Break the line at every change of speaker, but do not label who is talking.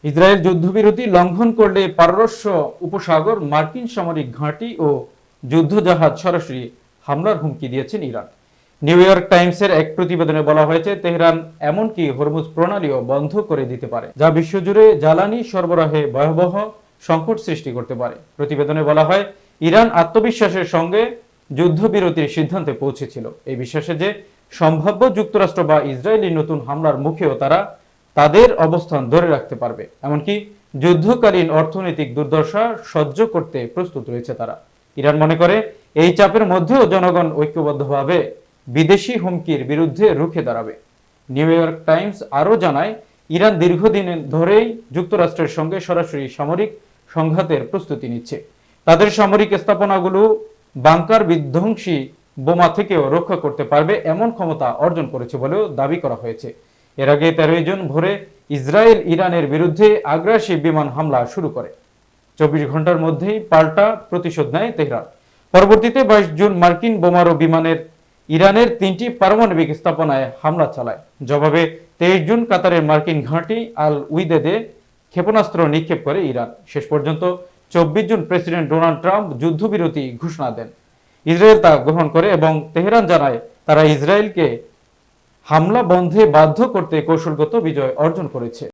Israel যুদ্ধবিরতি লঙ্ঘন করলে পারস্য উপসাগর মার্কিন সামরিক ঘাঁটি ও যুদ্ধজাহাজ সরাসরি হামলার হুমকি দিয়েছেন ইরান। নিউ ইয়র্ক টাইমসের এক প্রতিবেদনে বলা হয়েছে, তেহরান এমনকি হরমুজ প্রণালীও বন্ধ করে দিতে পারে, যা বিশ্বজুড়ে জ্বালানি সরবরাহে ভয়াবহ সংকট সৃষ্টি করতে পারে। প্রতিবেদনে বলা হয়, ইরান আত্মবিশ্বাসের সঙ্গে যুদ্ধবিরতির সিদ্ধান্তে পৌঁছেছিল, এই বিশ্বাসে যে সম্ভাব্য যুক্তরাষ্ট্র বা ইসরায়েলি নতুন হামলার মুখেও তারা তাদের অবস্থান ধরে রাখতে পারবে। এমনকি যুদ্ধকালীন অর্থনৈতিক দুর্দশা সহ্য করতে প্রস্তুত রয়েছে তারা। ইরান মনে করে, এই চাপের মধ্যেও জনগণ ঐক্যবদ্ধভাবে বিদেশি হুমকির বিরুদ্ধে রুখে দাঁড়াবে। নিউ ইয়র্ক টাইমস আরও জানায়, ইরান দীর্ঘদিন ধরেই যুক্তরাষ্ট্রের সঙ্গে সরাসরি সামরিক সংঘাতের প্রস্তুতি নিচ্ছে। তাদের সামরিক স্থাপনাগুলো বাংকার বিধ্বংসী বোমা থেকেও রক্ষা করতে পারবে এমন ক্ষমতা অর্জন করেছে বলেও দাবি করা হয়েছে। এর আগে 13 জুন ভোরে ইসরায়েল ইরানের বিরুদ্ধে আগ্রাসী বিমান হামলা শুরু করে। 24 ঘন্টার মধ্যেই পাল্টা প্রতিশোধ নেয় তেহরান। পরবর্তীতে 22 জুন মার্কিন বোমারু বিমানের ইরানের 3টি পারমাণবিক স্থাপনায় হামলা চালায়। জবাবে 23 জুন কাতারের মার্কিন ঘাঁটি আল উইদেদে ক্ষেপণাস্ত্র নিক্ষেপ করে ইরান। শেষ পর্যন্ত 24 জুন প্রেসিডেন্ট ডোনাল্ড ট্রাম্প যুদ্ধবিরতি ঘোষণা দেন। ইসরায়েল তা গ্রহণ করে এবং তেহরান জানায়, তারা ইসরায়েলকে হামলা বন্ধে বাধ্য করতে কৌশলগত বিজয় অর্জন করেছে।